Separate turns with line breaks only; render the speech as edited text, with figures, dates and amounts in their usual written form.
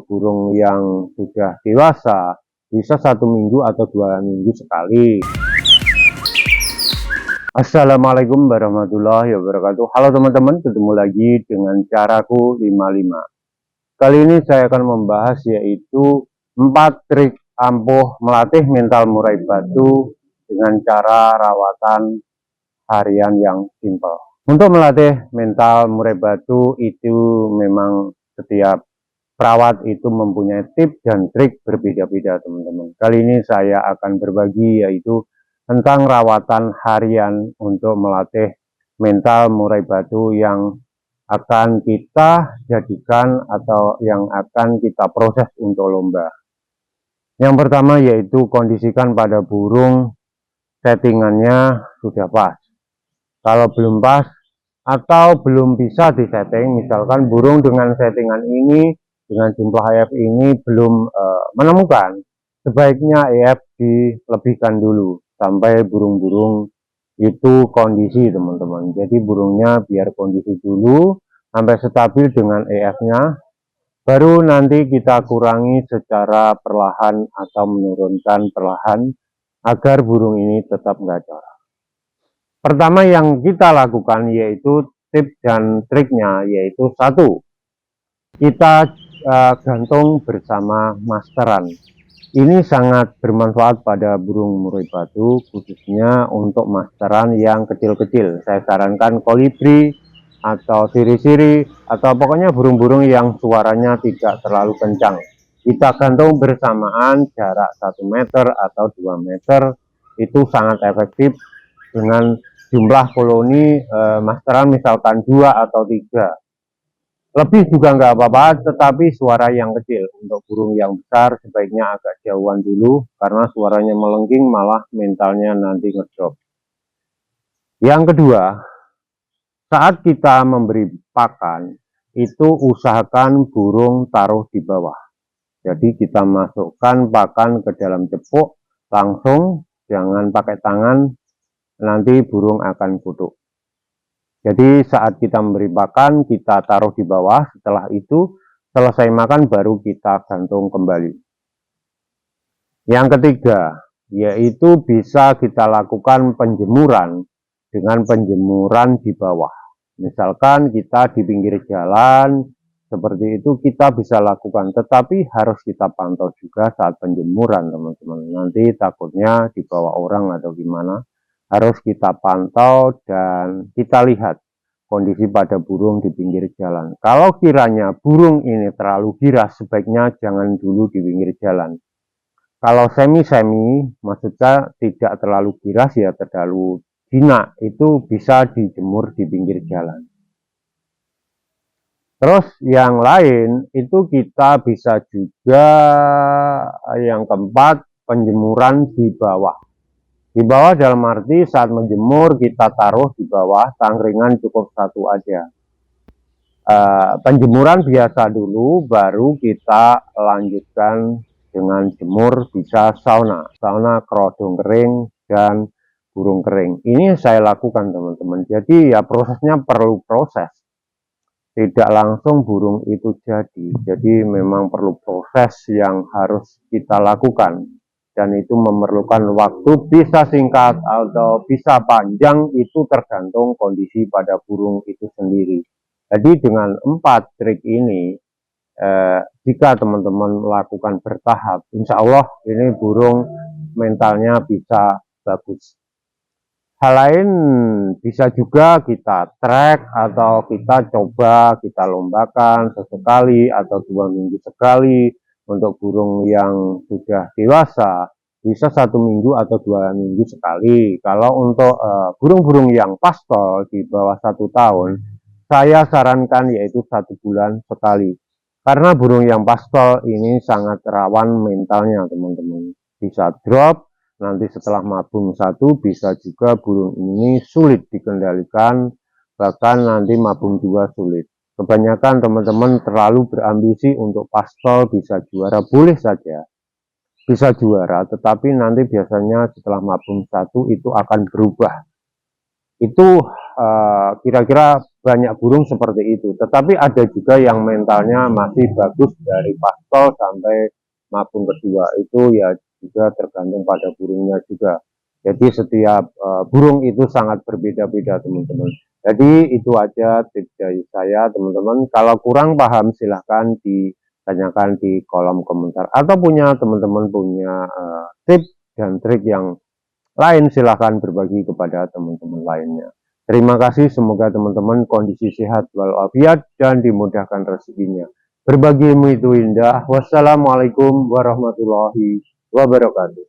burung yang sudah dewasa bisa 1 minggu atau 2 minggu sekali. Assalamualaikum warahmatullahi wabarakatuh. Halo teman-teman, ketemu lagi dengan caraku 55. Kali ini saya akan membahas yaitu 4 trik ampuh melatih mental murai batu dengan cara rawatan harian yang simpel. Untuk melatih mental murai batu itu memang setiap perawat itu mempunyai tips dan trik berbeda-beda teman-teman. Kali ini saya akan berbagi yaitu tentang rawatan harian untuk melatih mental murai batu yang akan kita jadikan atau yang akan kita proses untuk lomba. Yang pertama yaitu kondisikan pada burung settingannya sudah pas. Kalau belum pas atau belum bisa disetting, misalkan burung dengan settingan ini dengan jumlah EF ini belum menemukan, sebaiknya EF dilebihkan dulu sampai burung-burung itu kondisi teman-teman. Jadi burungnya biar kondisi dulu sampai stabil dengan EF-nya, baru nanti kita kurangi secara perlahan atau menurunkan perlahan agar burung ini tetap gacor. Pertama yang kita lakukan yaitu tips dan triknya yaitu 1, kita gantung bersama masteran. Ini sangat bermanfaat pada burung murai batu, khususnya untuk masteran yang kecil-kecil. Saya sarankan kolibri atau siri-siri atau pokoknya burung-burung yang suaranya tidak terlalu kencang. Kita gantung bersamaan jarak 1 meter atau 2 meter, itu sangat efektif dengan jumlah koloni masteran misalkan 2 atau 3. Lebih juga nggak apa-apa, tetapi suara yang kecil. Untuk burung yang besar sebaiknya agak jauhan dulu, karena suaranya melengking malah mentalnya nanti ngedrop. Yang kedua, saat kita memberi pakan, itu usahakan burung taruh di bawah. Jadi kita masukkan pakan ke dalam cepuk, langsung, jangan pakai tangan, nanti burung akan kutuk. Jadi saat kita memberi pakan, kita taruh di bawah, setelah itu selesai makan baru kita gantung kembali. Yang ketiga, yaitu bisa kita lakukan penjemuran dengan penjemuran di bawah. Misalkan kita di pinggir jalan, seperti itu kita bisa lakukan, tetapi harus kita pantau juga saat penjemuran teman-teman. Nanti takutnya dibawa orang atau gimana. Harus kita pantau dan kita lihat kondisi pada burung di pinggir jalan. Kalau kiranya burung ini terlalu giras, sebaiknya jangan dulu di pinggir jalan. Kalau semi-semi, maksudnya tidak terlalu giras ya terlalu jinak, itu bisa dijemur di pinggir jalan. Terus yang lain itu kita bisa juga yang keempat, penjemuran di bawah. Di bawah dalam arti saat menjemur kita taruh di bawah, tangkringan cukup 1 aja. Penjemuran biasa dulu, baru kita lanjutkan dengan jemur, bisa sauna, kerodong kering dan burung kering. Ini saya lakukan teman-teman. Jadi ya prosesnya perlu proses, tidak langsung burung itu jadi. Jadi memang perlu proses yang harus kita lakukan. Dan itu memerlukan waktu, bisa singkat atau bisa panjang, itu tergantung kondisi pada burung itu sendiri. Jadi dengan 4 trik ini, jika teman-teman melakukan bertahap, insya Allah ini burung mentalnya bisa bagus. Hal lain bisa juga kita track atau kita coba, kita lombakan sesekali atau 2 minggu sekali. Untuk burung yang sudah dewasa bisa 1 minggu atau 2 minggu sekali. Kalau untuk burung-burung yang pastol di bawah 1 tahun, saya sarankan yaitu 1 bulan sekali. Karena burung yang pastol ini sangat rawan mentalnya teman-teman. Bisa drop, nanti setelah mabung 1 bisa juga burung ini sulit dikendalikan, bahkan nanti mabung 2 sulit. Kebanyakan teman-teman terlalu berambisi untuk pastol bisa juara, boleh saja bisa juara, tetapi nanti biasanya setelah mabung 1 itu akan berubah. Itu kira-kira banyak burung seperti itu. Tetapi ada juga yang mentalnya masih bagus dari pastol sampai maupun kedua. Itu ya juga tergantung pada burungnya juga. Jadi setiap burung itu sangat berbeda-beda teman-teman. Jadi itu aja tips dari saya teman-teman. Kalau kurang paham silahkan ditanyakan di kolom komentar. Atau teman-teman punya tips dan trik yang lain silahkan berbagi kepada teman-teman lainnya. Terima kasih, semoga teman-teman kondisi sehat walafiat dan dimudahkan rezekinya. Berbagi ilmu itu indah. Wassalamualaikum warahmatullahi wabarakatuh.